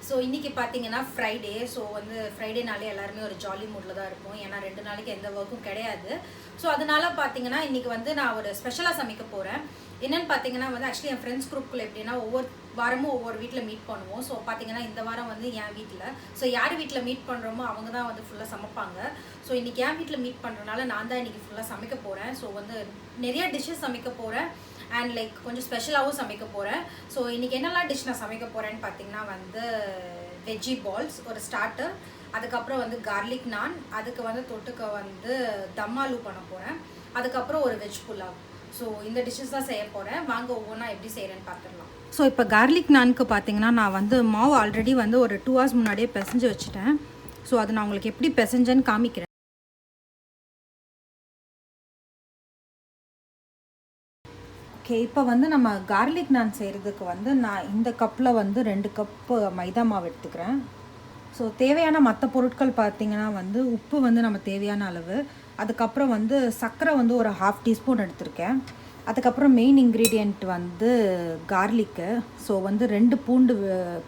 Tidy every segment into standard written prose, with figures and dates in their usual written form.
So இன்றைக்கி பார்த்தீங்கன்னா Friday. So வந்து ஃப்ரைடேனாலே எல்லாருமே ஒரு ஜாலி மூடில் தான் இருப்போம். ஏன்னா 2 நாளைக்கு எந்த ஒர்க்கும் கிடையாது. ஸோ அதனால் பார்த்தீங்கன்னா இன்றைக்கி வந்து நான் ஒரு ஸ்பெஷலாக சமைக்க போகிறேன். என்னென்னு பார்த்தீங்கன்னா வந்து ஆக்சுவலி என் ஃப்ரெண்ட்ஸ் குரூப்பில் எப்படின்னா ஒவ்வொரு வாரமும் ஒவ்வொரு வீட்டில் மீட் பண்ணுவோம். ஸோ பார்த்தீங்கன்னா இந்த வாரம் வந்து என் வீட்டில், ஸோ யார் வீட்டில் மீட் பண்ணுறோமோ அவங்க தான் வந்து ஃபுல்லாக சமைப்பாங்க. ஸோ இன்றைக்கி என் வீட்டில் மீட் பண்ணுறதுனால நான் தான் இன்றைக்கி ஃபுல்லாக சமைக்க போகிறேன். ஸோ வந்து நிறைய டிஷ்ஷஸ் சமைக்க போகிறேன் அண்ட் லைக் கொஞ்சம் ஸ்பெஷலாகவும் சமைக்க போகிறேன். ஸோ இன்றைக்கி என்னெல்லாம் டிஷ் நான் சமைக்க போகிறேன்னு பார்த்தீங்கன்னா வந்து வெஜ்ஜி பால்ஸ் ஒரு ஸ்டார்டர், அதுக்கப்புறம் வந்து கார்லிக் நான், அதுக்கு வந்து தொட்டுக்க வந்து தம் ஆலூ பண்ண போகிறேன், அதுக்கப்புறம் ஒரு வெஜ் புலாவ். ஸோ இந்த டிஷ்ஷஸ் தான் செய்ய போகிறேன். வாங்க ஒவ்வொன்றா எப்படி செய்கிறேன்னு பார்த்துடலாம். ஸோ இப்போ கார்லிக் நானுக்கு பார்த்தீங்கன்னா நான் வந்து மாவு ஆல்ரெடி வந்து ஒரு 2 hours முன்னாடியே பிசைஞ்சு வச்சுட்டேன். ஸோ அது நான் உங்களுக்கு எப்படி பிசைஞ்சேன்னு காமிக்கிறேன். ஓகே, இப்போ வந்து நம்ம கார்லிக் நான் செய்கிறதுக்கு வந்து நான் இந்த கப்பில் வந்து 2 கப்பு மைதா மாவு எடுத்துக்கிறேன். ஸோ தேவையான மற்ற பொருட்கள் பார்த்திங்கன்னா வந்து உப்பு வந்து நம்ம தேவையான அளவு, அதுக்கப்புறம் வந்து சர்க்கரை வந்து ஒரு 1/2 teaspoon எடுத்திருக்கேன், அதுக்கப்புறம் மெயின் இன்க்ரீடியண்ட் வந்து கார்லிக்கு. ஸோ வந்து 2 பூண்டு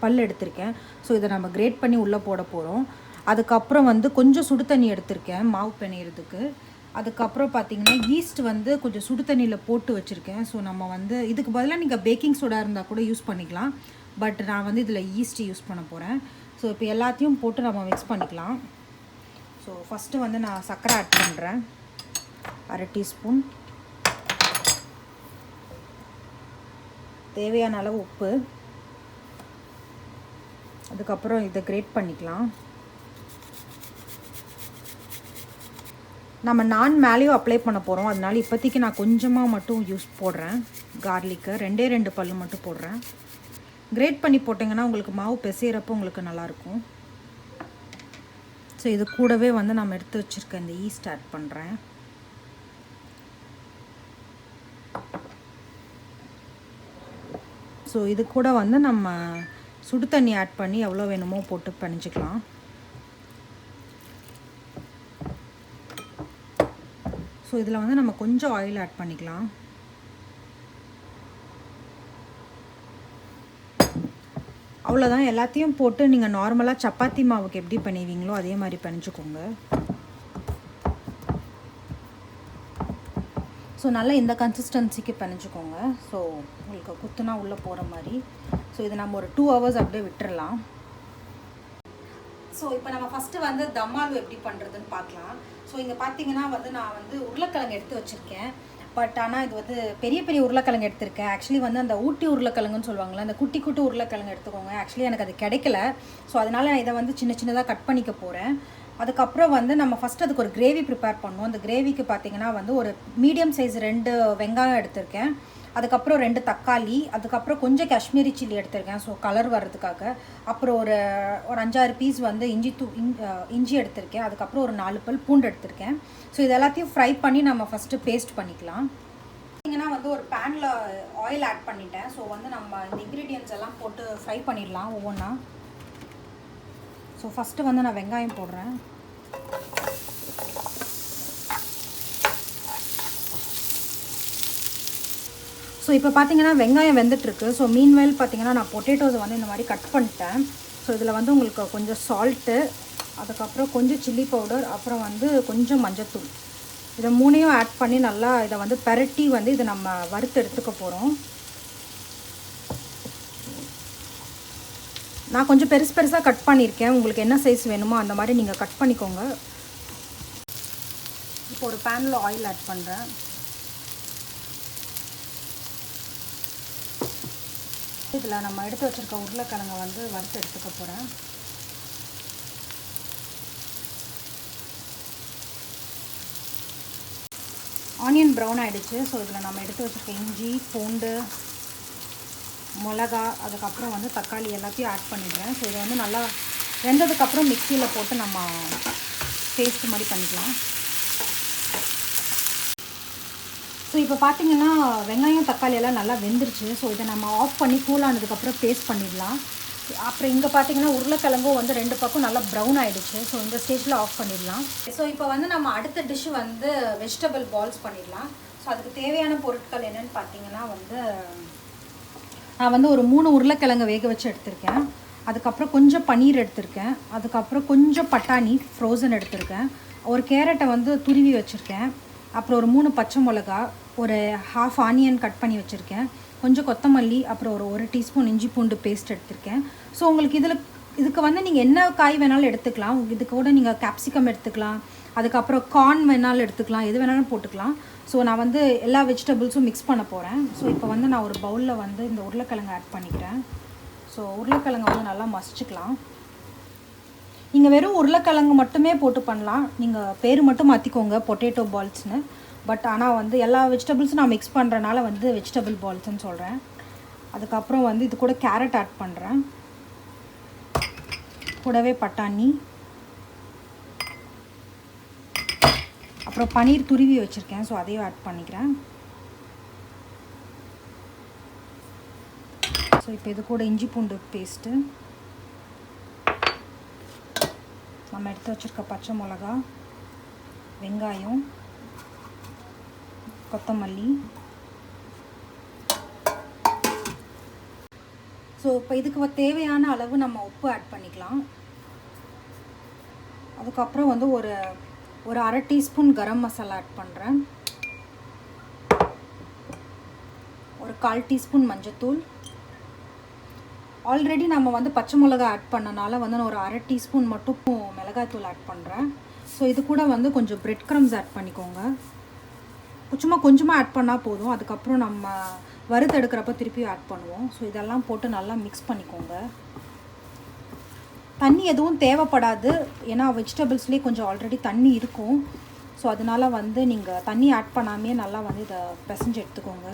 பல் எடுத்திருக்கேன். ஸோ இதை நம்ம கிரேட் பண்ணி உள்ளே போட போகிறோம். அதுக்கப்புறம் வந்து கொஞ்சம் சுடு தண்ணி எடுத்திருக்கேன் மாவு பிணையிறதுக்கு. அதுக்கப்புறம் பார்த்திங்கன்னா ஈஸ்ட் வந்து கொஞ்சம் சுடு தண்ணியில் போட்டு வச்சுருக்கேன். ஸோ நம்ம வந்து இதுக்கு பதிலாக நீங்கள் பேக்கிங் சோடா இருந்தால் கூட யூஸ் பண்ணிக்கலாம், பட் நான் வந்து இதில் ஈஸ்ட் யூஸ் பண்ண போகிறேன். ஸோ இப்போ எல்லாத்தையும் போட்டு நம்ம மிக்ஸ் பண்ணிக்கலாம். ஸோ ஃபஸ்ட்டு வந்து நான் சர்க்கரை ஆட் பண்ணுறேன், 1/2 teaspoon, தேவையான அளவு உப்பு, அதுக்கப்புறம் இதை கிரேட் பண்ணிக்கலாம். நம்ம நான் மேலேயும் அப்ளை பண்ண போகிறோம், அதனால இப்போதைக்கு நான் கொஞ்சமாக மட்டும் போடுறேன். கார்லிக்கு 2 பல்லு மட்டும் போடுறேன். கிரேட் பண்ணி போட்டிங்கன்னா உங்களுக்கு மாவு பிசைகிறப்போ உங்களுக்கு நல்லாயிருக்கும். ஸோ இது கூடவே வந்து நம்ம எடுத்து வச்சுருக்க இந்த ஈஸ்ட் ஆட் பண்ணுறேன். ஸோ இது கூட வந்து நம்ம சுடு தண்ணி ஆட் பண்ணி எவ்வளோ வேணுமோ போட்டு பிணைஞ்சிக்கலாம். ஸோ இதில் வந்து நம்ம கொஞ்சம் ஆயில் ஆட் பண்ணிக்கலாம். அவ்வளோதான், எல்லாத்தையும் போட்டு நீங்கள் நார்மலாக சப்பாத்தி மாவுக்கு எப்படி பண்ணுவீங்களோ அதே மாதிரி பிணைஞ்சிக்கோங்க. ஸோ நல்லா இந்த கன்சிஸ்டன்சிக்கு பிணைஞ்சிக்கோங்க. ஸோ உங்களுக்கு குத்துனா உள்ளே போகிற மாதிரி. ஸோ இதை நம்ம ஒரு 2 hours அப்படியே விட்டுறலாம். ஸோ இப்போ நம்ம ஃபஸ்ட்டு வந்து தம் ஆலூ எப்படி பண்ணுறதுன்னு பார்க்கலாம். ஸோ இங்கே பார்த்தீங்கன்னா வந்து நான் வந்து உருளைக்கிழங்கு எடுத்து வச்சுருக்கேன், பட் ஆனால் இது வந்து பெரிய பெரிய உருளைக்கிழங்கு எடுத்திருக்கேன். ஆக்சுவலி வந்து அந்த ஊட்டி உருளைக்கிழங்குன்னு சொல்லுவாங்களே, அந்த குட்டி குட்டி உருளைக்கிழங்கு எடுத்துக்கோங்க. ஆக்சுவலி எனக்கு அது கிடைக்கல. ஸோ அதனால் நான் இதை வந்து சின்ன சின்னதாக கட் பண்ணிக்க போகிறேன். அதுக்கப்புறம் வந்து நம்ம ஃபஸ்ட்டு அதுக்கு ஒரு கிரேவி ப்ரிப்பேர் பண்ணோம். அந்த கிரேவிக்கு பார்த்திங்கன்னா வந்து ஒரு மீடியம் சைஸ் 2 வெங்காயம் எடுத்திருக்கேன், அதுக்கப்புறம் 2 தக்காளி, அதுக்கப்புறம் கொஞ்சம் காஷ்மீரி சில்லி எடுத்திருக்கேன் ஸோ கலர் வர்றதுக்காக, அப்புறம் ஒரு 5-6 பீஸ் வந்து இஞ்சி எடுத்திருக்கேன், அதுக்கப்புறம் ஒரு 4 பல் பூண்டு எடுத்திருக்கேன். ஸோ இது எல்லாத்தையும் ஃப்ரை பண்ணி நம்ம ஃபஸ்ட்டு பேஸ்ட் பண்ணிக்கலாம். பார்த்தீங்கன்னா வந்து ஒரு பேனில் ஆயில் ஆட் பண்ணிட்டேன். ஸோ வந்து நம்ம இந்த இன்க்ரீடியன்ட்ஸ் எல்லாம் போட்டு ஃப்ரை பண்ணிடலாம் ஒவ்வொன்றா. ஸோ ஃபஸ்ட்டு வந்து நான் வெங்காயம் போடுறேன். ஸோ இப்போ பார்த்தீங்கன்னா வெங்காயம் வெந்துட்டுருக்கு. ஸோ மீன்வேல் பார்த்தீங்கன்னா நான் பொட்டேட்டோஸை வந்து இந்த மாதிரி கட் பண்ணிட்டேன். ஸோ இதில் வந்து உங்களுக்கு கொஞ்சம் சால்ட்டு, அதுக்கப்புறம் கொஞ்சம் சில்லி பவுடர், அப்புறம் வந்து கொஞ்சம் மஞ்சத்தூள், இதை 3ஐயும் ஆட் பண்ணி நல்லா இதை வந்து பெரட்டி வந்து இதை நம்ம வறுத்து எடுத்துக்க போகிறோம். நான் கொஞ்சம் பெருசாக கட் பண்ணியிருக்கேன், உங்களுக்கு என்ன சைஸ் வேணுமோ அந்த மாதிரி நீங்கள் கட் பண்ணிக்கோங்க. இப்போ ஒரு பேனில் ஆயில் ஆட் பண்ணுறேன். இதில் நம்ம எடுத்து வச்சுருக்க உருளைக்கிழங்கை வந்து வறுத்து எடுத்துக்க போகிறேன். ஆனியன் ப்ரௌன் ஆகிடுச்சு. ஸோ இதில் நம்ம எடுத்து வச்சுருக்க இஞ்சி, பூண்டு, மிளகா, அதுக்கப்புறம் வந்து தக்காளி எல்லாத்தையும் ஆட் பண்ணிடுறேன். ஸோ இதை வந்து நல்லா வெந்ததுக்கப்புறம் மிக்சியில் போட்டு நம்ம பேஸ்ட் மாதிரி பண்ணிக்கலாம். ஸோ இப்போ பார்த்தீங்கன்னா வெங்காயம் தக்காளி எல்லாம் நல்லா வெந்துருச்சு. ஸோ இதை நம்ம ஆஃப் பண்ணி கூல் ஆனதுக்கப்புறம் பேஸ்ட் பண்ணிடலாம். அப்புறம் இங்கே பார்த்தீங்கன்னா உருளைக்கிழங்கும் வந்து 2 பக்கம் நல்லா ப்ரௌன் ஆகிடுச்சு. ஸோ இந்த ஸ்டேஜில் ஆஃப் பண்ணிடலாம். ஸோ இப்போ வந்து நம்ம அடுத்த டிஷ்ஷு வந்து வெஜிடபிள் பால்ஸ் பண்ணிடலாம். ஸோ அதுக்கு தேவையான பொருட்கள் என்னென்னு பார்த்தீங்கன்னா வந்து நான் வந்து ஒரு 3 உருளைக்கிழங்கு வேக வச்சு எடுத்திருக்கேன். அதுக்கப்புறம் கொஞ்சம் பன்னீர் எடுத்திருக்கேன், அதுக்கப்புறம் கொஞ்சம் பட்டாணி ஃப்ரோசன் எடுத்திருக்கேன், ஒரு கேரட்டை வந்து துருவி வச்சுருக்கேன், அப்புறம் ஒரு 3 பச்சை மிளகா, ஒரு ஹாஃப் ஆனியன் கட் பண்ணி வச்சுருக்கேன், கொஞ்சம் கொத்தமல்லி, அப்புறம் ஒரு டீஸ்பூன் இஞ்சி பூண்டு பேஸ்ட் எடுத்திருக்கேன். ஸோ உங்களுக்கு இதுக்கு வந்து நீங்கள் என்ன காய் வேணாலும் எடுத்துக்கலாம். இதுக்கு கூட நீங்கள் கேப்சிகம் எடுத்துக்கலாம், அதுக்கப்புறம் கார்ன் வேணாலும் எடுத்துக்கலாம், எது வேணாலும் போட்டுக்கலாம். ஸோ நான் வந்து எல்லா வெஜிடபிள்ஸும் மிக்ஸ் பண்ண போகிறேன். ஸோ இப்போ வந்து நான் ஒரு பவுலில் வந்து இந்த உருளைக்கிழங்கு ஆட் பண்ணிக்கிறேன். ஸோ உருளைக்கிழங்கு வந்து நல்லா மசிச்சுக்கலாம். நீங்கள் வெறும் உருளைக்கிழங்கு மட்டுமே போட்டு பண்ணலாம், நீங்கள் பேர் மட்டும் மாற்றிக்கோங்க பொட்டேட்டோ பால்ஸ்னு. பட் ஆனால் வந்து எல்லா வெஜிடபிள்ஸும் நான் மிக்ஸ் பண்ணுறனால வந்து வெஜிடபிள் பால்ஸ்ன்னு சொல்கிறேன். அதுக்கப்புறம் வந்து இது கூட கேரட் ஆட் பண்ணுறேன், கூடவே பட்டாணி, அப்புறம் பன்னீர் துருவி வச்சுருக்கேன். ஸோ அதையும் ஆட் பண்ணிக்கிறேன். ஸோ இப்போ இது கூட இஞ்சி பூண்டு பேஸ்ட்டு, நம்ம எடுத்து வச்சுருக்க பச்சை மிளகா, வெங்காயம், கொத்தமல்லி. ஸோ இப்போ இதுக்கு தேவையான அளவு நம்ம உப்பு ஆட் பண்ணிக்கலாம். அதுக்கப்புறம் வந்து ஒரு அரை டீஸ்பூன் கரம் மசாலா ஆட் பண்ணுறேன், ஒரு 1/4 டீஸ்பூன் மஞ்சத்தூள். ஆல்ரெடி நம்ம வந்து பச்சை மிளகா ஆட் பண்ணனால வந்து நான் ஒரு அரை டீஸ்பூன் மட்டும் மிளகாய்த்தூள் ஆட் பண்ணுறேன். ஸோ இது கூட வந்து கொஞ்சம் பிரெட் க்ரம்ஸ் ஆட் பண்ணிக்கோங்க, கொஞ்சமாக ஆட் பண்ணால் போதும். அதுக்கப்புறம் நம்ம வறுத்தெடுக்கிறப்ப திருப்பி ஆட் பண்ணுவோம். ஸோ இதெல்லாம் போட்டு நல்லா மிக்ஸ் பண்ணிக்கோங்க. தண்ணி எதுவும் தேவைப்படாது, ஏன்னா வெஜிடபிள்ஸ்லேயே கொஞ்சம் ஆல்ரெடி தண்ணி இருக்கும். ஸோ அதனால் வந்து நீங்கள் தண்ணி ஆட் பண்ணாமே நல்லா வந்து இதை பிசைஞ்சு எடுத்துக்கோங்க.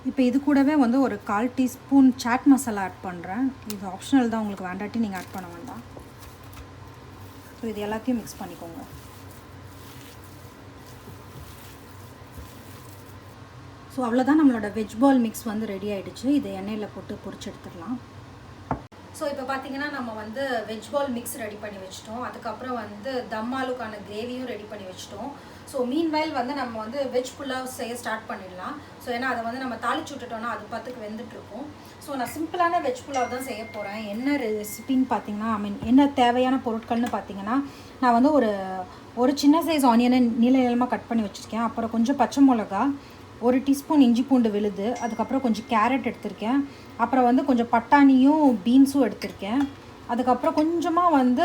இப்போ இது கூடவே வந்து ஒரு 1/4 டீஸ்பூன் சாட் மசாலா ஆட் பண்ணுறேன். இது ஆப்ஷனல் தான், உங்களுக்கு வேண்டாட்டி நீங்கள் ஆட் பண்ண வேண்டாம். ஸோ இது எல்லாத்தையும் மிக்ஸ் பண்ணிக்கோங்க. ஸோ அவ்வளோதான், நம்மளோட வெஜ் பால் மிக்ஸ் வந்து ரெடி ஆகிடுச்சு. இதை எண்ணெயில் போட்டு பொரிச்சு எடுத்துடலாம். ஸோ இப்போ பார்த்தீங்கன்னா நம்ம வந்து வெஜ் பால் மிக்ஸ் ரெடி பண்ணி வச்சிட்டோம். அதுக்கப்புறம் வந்து தம் ஆலுக்கான கிரேவியும் ரெடி பண்ணி வச்சிட்டோம். ஸோ மீன்வைல் வந்து நம்ம வந்து வெஜ் புலாவ் செய்ய ஸ்டார்ட் பண்ணிடலாம். ஸோ ஏன்னா அதை வந்து நம்ம தாளிச்சு விட்டுட்டோம்னா அது பார்த்துக்கு வெந்துட்டுருக்கும். ஸோ நான் சிம்பிளான வெஜ் புலாவ் தான் செய்ய போகிறேன். என்ன ரெசிபின்னு பார்த்தீங்கன்னா, என்ன தேவையான பொருட்கள்னு பார்த்தீங்கன்னா, நான் வந்து ஒரு சின்ன சைஸ் ஆனியனை நீளமாக கட் பண்ணி வச்சுருக்கேன், அப்புறம் கொஞ்சம் பச்சை மிளகா, ஒரு டீஸ்பூன் இஞ்சி பூண்டு விழுது, அதுக்கப்புறம் கொஞ்சம் கேரட் எடுத்திருக்கேன், அப்புறம் வந்து கொஞ்சம் பட்டாணியும் பீன்ஸும் எடுத்திருக்கேன், அதுக்கப்புறம் கொஞ்சமாக வந்து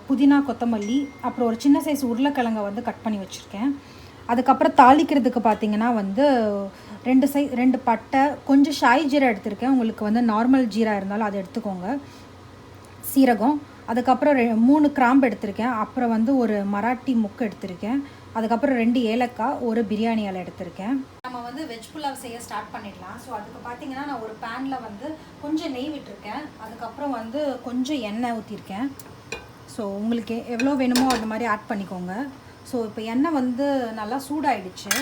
புதினா கொத்தமல்லி, அப்புறம் ஒரு சின்ன சைஸ் உருளைக்கிழங்கை வந்து கட் பண்ணி வச்சுருக்கேன். அதுக்கப்புறம் தாளிக்கிறதுக்கு பார்த்திங்கன்னா வந்து 2 பட்டை, கொஞ்சம் ஷாய் ஜீரா எடுத்திருக்கேன், உங்களுக்கு வந்து நார்மல் ஜீரா இருந்தாலும் அதை எடுத்துக்கோங்க, சீரகம், அதுக்கப்புறம் 3 கிராம்பு எடுத்திருக்கேன், அப்புறம் வந்து ஒரு மராட்டி முக்கு எடுத்திருக்கேன், அதுக்கப்புறம் 2 ஏலக்காய், ஒரு பிரியாணி இலை எடுத்திருக்கேன். நம்ம வந்து வெஜ் புலாவ் செய்ய ஸ்டார்ட் பண்ணிடலாம். ஸோ அதுக்கு பார்த்தீங்கன்னா நான் ஒரு பேனில் வந்து கொஞ்சம் நெய் விட்டுருக்கேன், அதுக்கப்புறம் வந்து கொஞ்சம் எண்ணெய் ஊற்றிருக்கேன். ஸோ உங்களுக்கு எவ்வளோ வேணுமோ அது மாதிரி ஆட் பண்ணிக்கோங்க. ஸோ இப்போ எண்ணெய் வந்து நல்லா சூடாயிடுச்சு.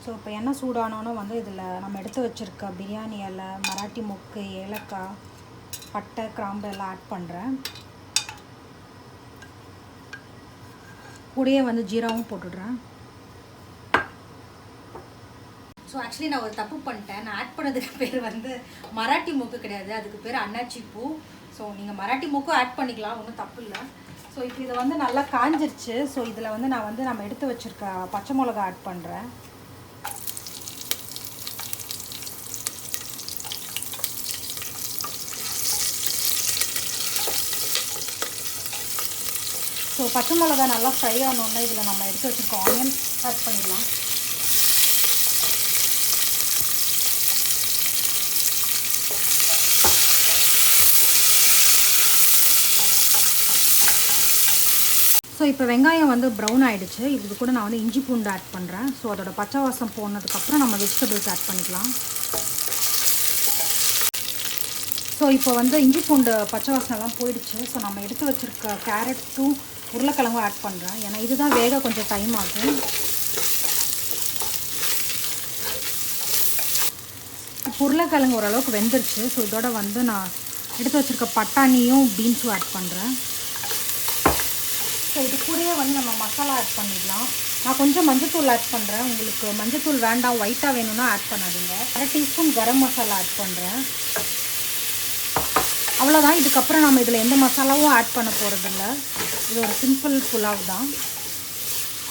ஸோ இப்போ எண்ணெய் சூடானோன்னு வந்து இதில் நம்ம எடுத்து வச்சுருக்க பிரியாணி இலை, மராட்டி முக்கு, ஏலக்காய், பட்டை, கிராம்பு எல்லாம் ஆட் பண்ணுறேன். கூடயே வந்து ஜீராவும் போட்டுடுறேன். ஸோ ஆக்சுவலி நான் ஒரு தப்பு பண்ணிட்டேன், நான் ஆட் பண்ணதுக்கு பேர் வந்து மராட்டி மூக்கு கிடையாது, அதுக்கு பேர் அன்னாச்சி பூ. ஸோ நீங்கள் மராட்டி மூக்கும் ஆட் பண்ணிக்கலாம், ஒன்றும் தப்பு இல்லை. ஸோ இப்போ இதை வந்து நல்லா காஞ்சிருச்சு. ஸோ இதில் வந்து நான் வந்து நம்ம எடுத்து வச்சுருக்க பச்சை மிளகா ஆட் பண்ணுறேன். ஸோ பச்சை மிளகா நல்லா ஃப்ரை ஆனோன்னா இதில் நம்ம எடுத்து வச்சுருக்க ஆனியன் ஆட் பண்ணிடலாம். ஸோ இப்போ வெங்காயம் வந்து ப்ரௌன் ஆகிடுச்சு. இது கூட நான் வந்து இஞ்சி பூண்டு ஆட் பண்ணுறேன். ஸோ அதோட பச்சை வாசம் போனதுக்கப்புறம் நம்ம வெஜிடபிள்ஸ் ஆட் பண்ணிக்கலாம். ஸோ இப்போ வந்து இஞ்சி பூண்டு பச்சை வாசனெல்லாம் போயிடுச்சு. ஸோ நம்ம எடுத்து வச்சுருக்க கேரட்டும் உருளைக்கிழங்கும் ஆட் பண்ணுறேன், ஏன்னா இதுதான் வேக கொஞ்சம் டைம் ஆகும். இப்போ உருளைக்கிழங்கு ஓரளவுக்கு வெந்துருச்சு. ஸோ இதோட வந்து நான் எடுத்து வச்சுருக்க பட்டாணியும் பீன்ஸும் ஆட் பண்ணுறேன். ஸோ இது கூடவே வந்து நம்ம மசாலா ஆட் பண்ணிடலாம். நான் கொஞ்சம் மஞ்சத்தூள் ஆட் பண்ணுறேன், உங்களுக்கு மஞ்சத்தூள் வேண்டாம் ஒயிட்டாக வேணும்னா ஆட் பண்ணாதீங்க. 1/2 டீஸ்பூன் கரம் மசாலா ஆட் பண்ணுறேன். அவ்வளோதான். இதுக்கப்புறம் நம்ம இதில் எந்த மசாலாவும் ஆட் பண்ண போகிறதில்ல. இது ஒரு சிம்பிள் புலாவ் தான்.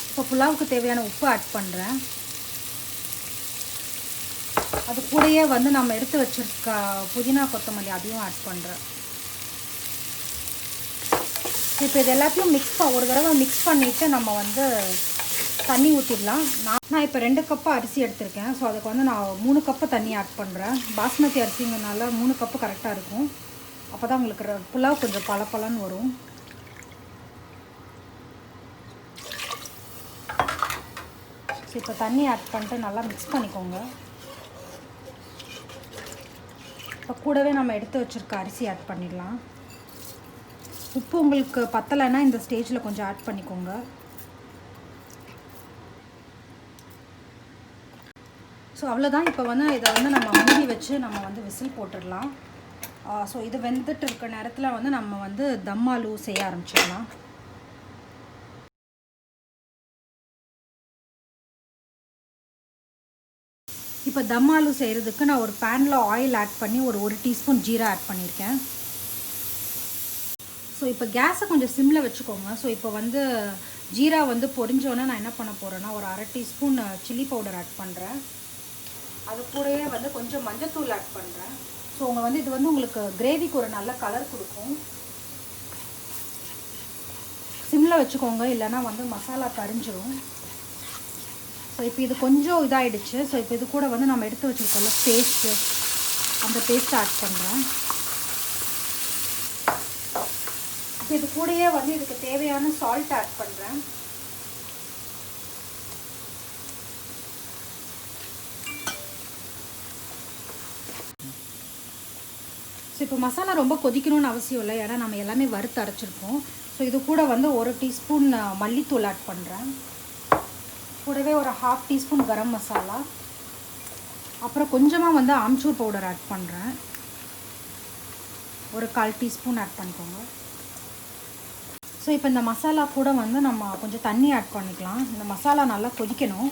இப்போ புலாவுக்கு தேவையான உப்பு ஆட் பண்ணுறேன். அது கூடயே வந்து நம்ம எடுத்து வச்சுருக்க புதினா கொத்தமல்லி அதையும் ஆட் பண்ணுறேன். இப்போ இது எல்லாத்தையும் ஒரு தடவை மிக்ஸ் பண்ணிவிட்டு நம்ம வந்து தண்ணி ஊற்றிடலாம். நான் இப்போ 2 கப்பு அரிசி எடுத்திருக்கேன். ஸோ அதுக்கு வந்து நான் 3 கப்பு தண்ணி ஆட் பண்ணுறேன். பாஸ்மதி அரிசிங்கனால 3 கப்பு கரெக்டாக இருக்கும். அப்போ தான் உங்களுக்கு புலாவ் கொஞ்சம் பளபளன்னு வரும். ஸோ இப்போ தண்ணி ஆட் பண்ணிட்டு நல்லா மிக்ஸ் பண்ணிக்கோங்க. இப்போ கூடவே நம்ம எடுத்து வச்சுருக்க அரிசி ஆட் பண்ணிடலாம். உப்பு உங்களுக்கு பத்தலைன்னா இந்த ஸ்டேஜில் கொஞ்சம் ஆட் பண்ணிக்கோங்க. ஸோ அவ்வளோதான். இப்போ வந்து இதை வந்து நம்ம மூடி வச்சு நம்ம வந்து விசில் போட்டுடலாம். ஸோ இது வெந்துட்டு இருக்க நேரத்தில் வந்து நம்ம வந்து தம் ஆலு செய்ய ஆரம்பிச்சிடலாம். இப்போ தம் ஆலு செய்கிறதுக்கு நான் ஒரு பேனில் ஆயில் ஆட் பண்ணி ஒரு டீஸ்பூன் ஜீரா ஆட் பண்ணியிருக்கேன். ஸோ இப்போ கேஸை கொஞ்சம் சிம்மில் வச்சுக்கோங்க. ஸோ இப்போ வந்து ஜீரா வந்து பொரிஞ்சோன்னே நான் என்ன பண்ண போகிறேன்னா ஒரு 1/2 டீஸ்பூன் சில்லி பவுடர் ஆட் பண்ணுறேன். அது கூடவே வந்து கொஞ்சம் மஞ்சத்தூள் ஆட் பண்ணுறேன். ஸோ இது வந்து உங்களுக்கு கிரேவிக்கு ஒரு நல்ல கலர் கொடுக்கும். சிம்மில் வச்சுக்கோங்க, இல்லைன்னா வந்து மசாலா கரிஞ்சிடும். ஸோ இப்போ இது கொஞ்சம் இதாகிடுச்சு. ஸோ இப்போ இது கூட வந்து நம்ம எடுத்து வச்சுருக்கோம்ல பேஸ்ட்டு, அந்த பேஸ்ட்டை ஆட் பண்ணுறேன். இப்போ இது கூடயே வந்து இதுக்கு தேவையான சால்ட் ஆட் பண்ணுறேன். ஸோ இப்போ மசாலா ரொம்ப கொதிக்கணும்னு அவசியம் இல்லை, ஏன்னா நம்ம எல்லாமே வறுத்து அரைச்சிருக்கோம். ஸோ இது கூட வந்து 1 டீஸ்பூன் மல்லித்தூள் ஆட் பண்ணுறேன். கூடவே ஒரு 1/2 டீஸ்பூன் கரம் மசாலா, அப்புறம் கொஞ்சமாக வந்து ஆம்ச்சூர் பவுடர் ஆட் பண்ணுறேன். ஒரு 1/4 டீஸ்பூன் ஆட் பண்ணிக்கோங்க. ஸோ இப்போ இந்த மசாலா கூட வந்து நம்ம கொஞ்சம் தண்ணி ஆட் பண்ணிக்கலாம். இந்த மசாலா நல்லா கொதிக்கணும்.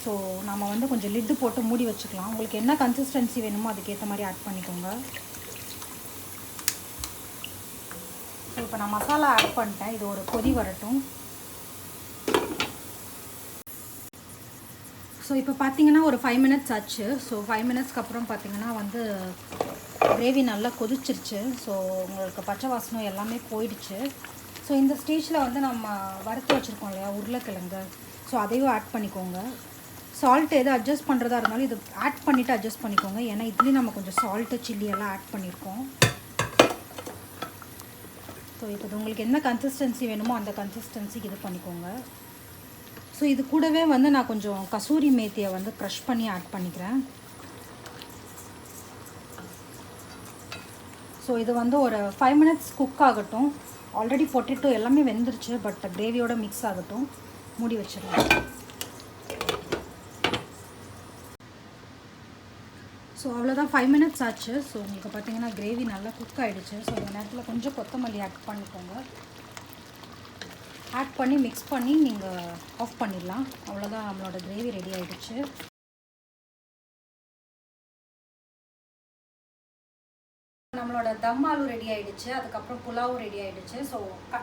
ஸோ நம்ம வந்து கொஞ்சம் லிட்டு போட்டு மூடி வச்சுக்கலாம். உங்களுக்கு என்ன கன்சிஸ்டன்சி வேணுமோ அதுக்கேற்ற மாதிரி ஆட் பண்ணிக்கோங்க. ஸோ இப்போ நான் மசாலா ஆட் பண்ணிட்டேன். இது ஒரு கொதி வரட்டும். ஸோ இப்போ பார்த்தீங்கன்னா ஒரு 5 மினிட்ஸ் ஆச்சு. ஸோ 5 மினிட்ஸ்க்கு அப்புறம் பார்த்தீங்கன்னா வந்து கிரேவி நல்லா கொதிச்சிருச்சு. ஸோ உங்களுக்கு பச்சை வாசனம் எல்லாமே போயிடுச்சு. ஸோ இந்த ஸ்டேஜில் வந்து நம்ம வறுத்து வச்சுருக்கோம் இல்லையா உருளைக்கிழங்கு, ஸோ அதையும் ஆட் பண்ணிக்கோங்க. சால்ட் எது அட்ஜஸ்ட் பண்ணுறதா இருந்தாலும் இது ஆட் பண்ணிவிட்டு அட்ஜஸ்ட் பண்ணிக்கோங்க, ஏன்னா இதுலேயும் நம்ம கொஞ்சம் சால்ட்டு சில்லி எல்லாம் ஆட் பண்ணியிருக்கோம். ஸோ இப்போ உங்களுக்கு என்ன கன்சிஸ்டன்சி வேணுமோ அந்த கன்சிஸ்டன்சிக்கு இது பண்ணிக்கோங்க. ஸோ இது கூடவே வந்து நான் கொஞ்சம் கசூரி மேத்தியை வந்து க்ரஷ் பண்ணி ஆட் பண்ணிக்கிறேன். ஸோ இது வந்து ஒரு 5 மினிட்ஸ் குக் ஆகட்டும். ஆல்ரெடி பொட்டேட்டோ எல்லாமே வெந்துருச்சு, பட் கிரேவியோட மிக்ஸ் ஆகட்டும். மூடி வச்சிடலாம். ஸோ அவ்வளோதான், 5 மினிட்ஸ் ஆச்சு. ஸோ உங்களுக்கு பார்த்தீங்கன்னா கிரேவி நல்லா குக் ஆகிடுச்சு. ஸோ இந்த நேரத்தில் கொஞ்சம் கொத்தமல்லி ஆட் பண்ணிக்கோங்க. ஆட் பண்ணி மிக்ஸ் பண்ணி நீங்கள் ஆஃப் பண்ணிடலாம். அவ்வளோதான், நம்மளோட கிரேவி ரெடி ஆகிடுச்சு. நம்மளோட தம் ஆலு ரெடி ஆகிடுச்சு. அதுக்கப்புறம் புலாவும் ரெடி ஆகிடுச்சு. ஸோ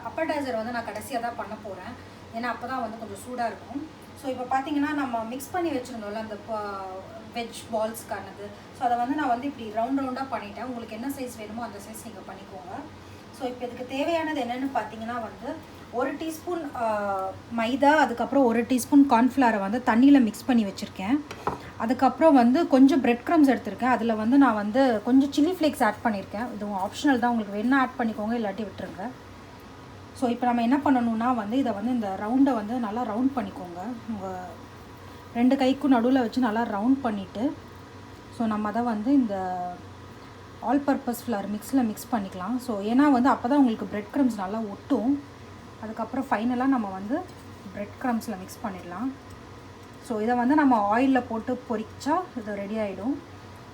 அப்படைசர் வந்து நான் கடைசியாக தான் பண்ண போகிறேன், ஏன்னா அப்போ தான் வந்து கொஞ்சம் சூடாக இருக்கும். ஸோ இப்போ பார்த்தீங்கன்னா நம்ம மிக்ஸ் பண்ணி வச்சுருந்தோம்ல அந்த வெஜ் பால்ஸ்க்கானது, ஸோ அதை வந்து நான் வந்து இப்படி ரவுண்டாக பண்ணிட்டேன். உங்களுக்கு என்ன சைஸ் வேணுமோ அந்த சைஸ் நீங்கள் பண்ணிக்கோங்க. ஸோ இப்போ இதுக்கு தேவையானது என்னென்னு பார்த்தீங்கன்னா வந்து 1 டீஸ்பூன் மைதா, அதுக்கப்புறம் 1 டீஸ்பூன் கார்ன்ஃப்ளவரை வந்து தண்ணியில் மிக்ஸ் பண்ணி வச்சுருக்கேன். அதுக்கப்புறம் வந்து கொஞ்சம் பிரெட் க்ரம்ஸ் எடுத்திருக்கேன். அதில் வந்து நான் வந்து கொஞ்சம் சில்லி ஃப்ளேக்ஸ் ஆட் பண்ணியிருக்கேன். இது ஆப்ஷனல் தான், உங்களுக்கு வேணால் ஆட் பண்ணிக்கோங்க, இல்லாட்டி விட்டுருங்க. ஸோ இப்போ நம்ம என்ன பண்ணணும்னா வந்து இதை வந்து இந்த ரவுண்டை வந்து நல்லா ரவுண்ட் பண்ணிக்கோங்க. உங்கள் 2 கைக்கும் நடுவில் வச்சு நல்லா ரவுண்ட் பண்ணிவிட்டு, ஸோ நம்ம அதை வந்து இந்த ஆல் பர்பஸ் ஃப்ளவர் மிக்ஸ் பண்ணிக்கலாம். ஸோ ஏன்னா வந்து அப்போ தான் உங்களுக்கு பிரெட் க்ரம்ஸ் நல்லா ஒட்டும். அதுக்கப்புறம் ஃபைனலாக நம்ம வந்து பிரெட் க்ரம்ஸில் மிக்ஸ் பண்ணிடலாம். ஸோ இதை வந்து நம்ம ஆயிலில் போட்டு பொரிச்சா இது ரெடி ஆகிடும்.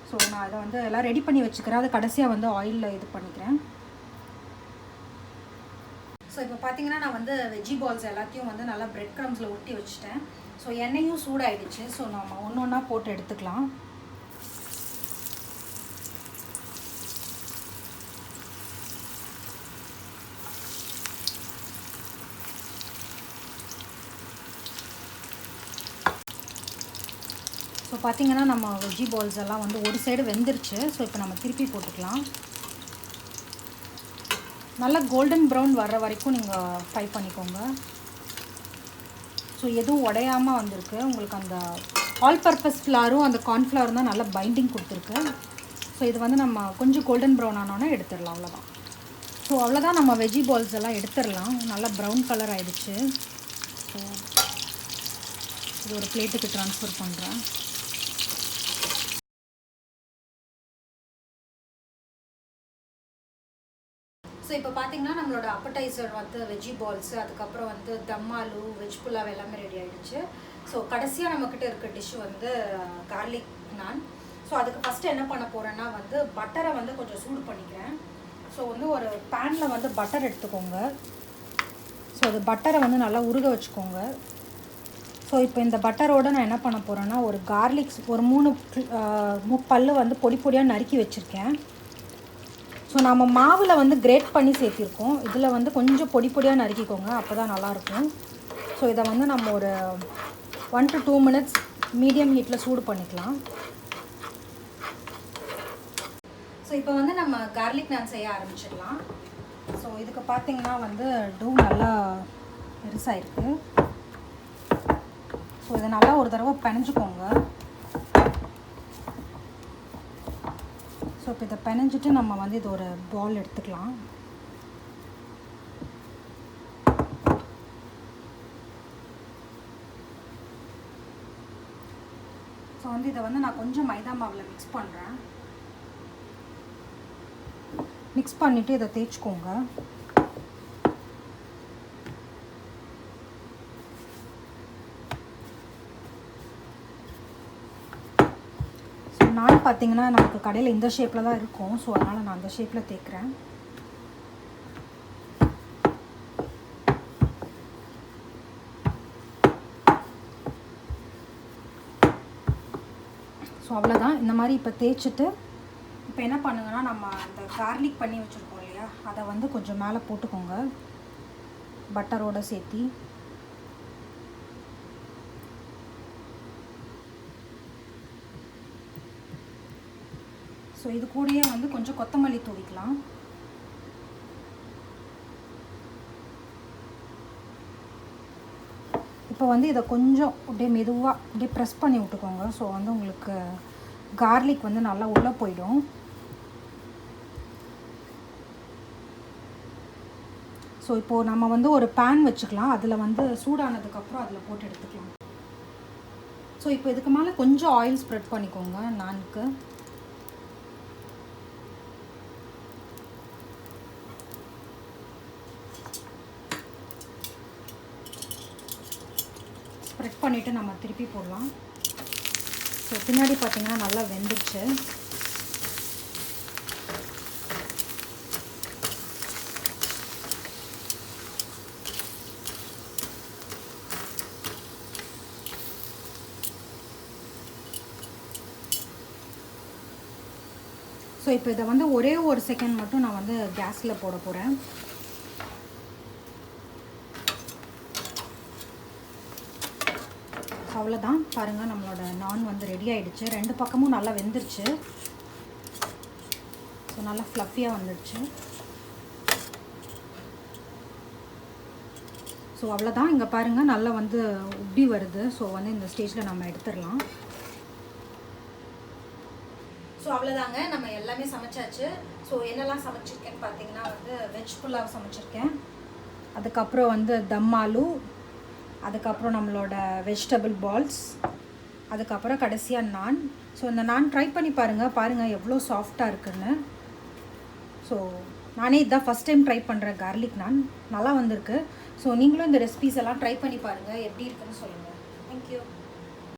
ஸோ நான் இதை வந்து எல்லாம் ரெடி பண்ணி வச்சுக்கிறேன். அதை கடைசியாக வந்து ஆயிலில் இது பண்ணிக்கிறேன். ஸோ இப்போ பார்த்தீங்கன்னா நான் வந்து வெஜ்ஜி பால்ஸ் எல்லாத்தையும் வந்து நல்லா பிரெட் க்ரம்ஸில் ஒட்டி வச்சுட்டேன். ஸோ எண்ணெயும் சூடாகிடுச்சு. ஸோ நம்ம ஒன்று ஒன்றா போட்டு எடுத்துக்கலாம். ஸோ பார்த்திங்கன்னா நம்ம வெஜ்ஜி பால்ஸ் எல்லாம் வந்து ஒரு சைடு வெந்துருச்சு. ஸோ இப்போ நம்ம திருப்பி போட்டுக்கலாம். நல்லா கோல்டன் ப்ரௌன் வர்ற வரைக்கும் நீங்கள் ஃப்ரை பண்ணிக்கோங்க. ஸோ எதுவும் உடையாமல் வந்திருக்கு. உங்களுக்கு அந்த ஆல் பர்பஸ் ஃப்ளாரும் அந்த கார்ன்ஃப்ளவரும் தான் நல்லா பைண்டிங் கொடுத்துருக்கு. ஸோ இது வந்து நம்ம கொஞ்சம் கோல்டன் ப்ரௌன் ஆனோன்னே எடுத்துடலாம். அவ்வளோதான். ஸோ அவ்வளோதான், நம்ம வெஜ்ஜி பால்ஸ் எல்லாம் எடுத்துடலாம். நல்லா ப்ரௌன் கலர் ஆகிடுச்சு. ஸோ இது ஒரு பிளேட்டுக்கு ட்ரான்ஸ்ஃபர் பண்ணுறேன். ஸோ இப்போ பார்த்தீங்கன்னா நம்மளோட அப்படைசர் வந்து வெஜ்ஜி பால்ஸு, அதுக்கப்புறம் வந்து தம் ஆலு, வெஜ் புலாவ் எல்லாமே ரெடி ஆகிடுச்சு. ஸோ கடைசியாக நம்மக்கிட்ட இருக்க டிஷ் வந்து கார்லிக் நான். ஸோ அதுக்கு ஃபஸ்ட்டு என்ன பண்ண போகிறேன்னா வந்து பட்டரை வந்து கொஞ்சம் சூடு பண்ணிக்கிறேன். ஸோ வந்து ஒரு பேனில் வந்து பட்டர் எடுத்துக்கோங்க. ஸோ அது பட்டரை வந்து நல்லா உருக வச்சுக்கோங்க. ஸோ இப்போ இந்த பட்டரோடு நான் என்ன பண்ண போகிறேன்னா ஒரு கார்லிக்ஸ் ஒரு 3 பல்லு வந்து பொடி பொடியாக நறுக்கி வச்சுருக்கேன். ஸோ நம்ம மாவில் வந்து கிரேட் பண்ணி சேர்த்திருக்கோம். இதில் வந்து கொஞ்சம் பொடி பொடியாக நறுக்கிக்கோங்க, அப்போ தான் நல்லாயிருக்கும். ஸோ இதை வந்து நம்ம ஒரு 1 to 2 minutes மீடியம் ஹீட்டில் சூடு பண்ணிக்கலாம். ஸோ இப்போ வந்து நம்ம கார்லிக் நான் செய்ய ஆரம்பிச்சிடலாம். ஸோ இதுக்கு பார்த்திங்கன்னா வந்து டூ நல்லா பெருசாக இருக்குது. ஸோ இதை நல்லா ஒரு தடவை பிணைஞ்சிக்கோங்க. ஸோ இப்போ இதை பிணைஞ்சிட்டு நம்ம வந்து இது ஒரு பால் எடுத்துக்கலாம். ஸோ வந்து இதை வந்து நான் கொஞ்சம் மைதா மாவில் மிக்ஸ் பண்ணுறேன். மிக்ஸ் பண்ணிவிட்டு இதை தேய்ச்சிக்கோங்க. நான் பார்த்தீங்கன்னா நமக்கு கடையில் இந்த ஷேப்பில் தான் இருக்கும். ஸோ அதனால் நான் அந்த ஷேப்பில் தேய்க்கிறேன். ஸோ அவ்வளோதான். இந்த மாதிரி இப்போ தேய்ச்சிட்டு இப்போ என்ன பண்ணுங்கன்னா நம்ம அந்த கார்லிக் பண்ணி வச்சுருக்கோம் இல்லையா, அதை வந்து கொஞ்சம் மேலே போட்டுக்கோங்க பட்டரோடு சேர்த்தி. ஸோ இது கூடயே வந்து கொஞ்சம் கொத்தமல்லி தூவிக்கலாம். இப்போ வந்து இதை கொஞ்சம் அப்படியே மெதுவாக அப்படியே ப்ரெஸ் பண்ணி விட்டுக்கோங்க. ஸோ வந்து உங்களுக்கு கார்லிக் வந்து நல்லா உள்ளே போயிடும். ஸோ இப்போது நம்ம வந்து ஒரு பேன் வச்சுக்கலாம். அதில் வந்து சூடானதுக்கப்புறம் அதில் போட்டு எடுத்துக்கலாம். ஸோ இப்போ இதுக்கு மேலே கொஞ்சம் ஆயில் ஸ்ப்ரெட் பண்ணிக்கோங்க நானுக்கு. ஸ்ப்ரெட் பண்ணிவிட்டு நம்ம திருப்பி போடலாம். ஸோ பின்னாடி பார்த்திங்கன்னா நல்லா வெந்துடுச்சு. ஸோ இப்போ இதை வந்து ஒரே ஒரு செகண்ட் மட்டும் நான் வந்து கேஸில் போட போகிறேன். அவ்வளோதான். பாருங்கள், நம்மளோட நான் வந்து ரெடி ஆகிடுச்சு. 2 பக்கமும் நல்லா வெந்துருச்சு. ஸோ நல்லா ஃப்ளஃபியாக வந்துடுச்சு. ஸோ அவ்வளோதான். இங்கே பாருங்கள் நல்லா வந்து உப்பி வருது. ஸோ வந்து இந்த ஸ்டேஜில் நம்ம எடுத்துடலாம். ஸோ அவ்வளோதாங்க, நம்ம எல்லாமே சமைச்சாச்சு. ஸோ என்னெல்லாம் சமைச்சிருக்கேன்னு பார்த்தீங்கன்னா வந்து வெஜ் புலாவ் சமைச்சிருக்கேன், அதுக்கப்புறம் வந்து தம் ஆலு, அதுக்கப்புறம் நம்மளோட வெஜிடபிள் பால்ஸ், அதுக்கப்புறம் கடைசியாக நான். ஸோ இந்த நான் ட்ரை பண்ணி பாருங்கள் எவ்வளோ சாஃப்டாக இருக்குன்னு. ஸோ நானே இதுதான் ஃபஸ்ட் டைம் ட்ரை பண்ணுறேன் கார்லிக் நான். நல்லா வந்திருக்கு. ஸோ நீங்களும் இந்த ரெசிபீஸ் எல்லாம் ட்ரை பண்ணி பாருங்கள், எப்படி இருக்குன்னு சொல்லுங்கள். தேங்க்யூ.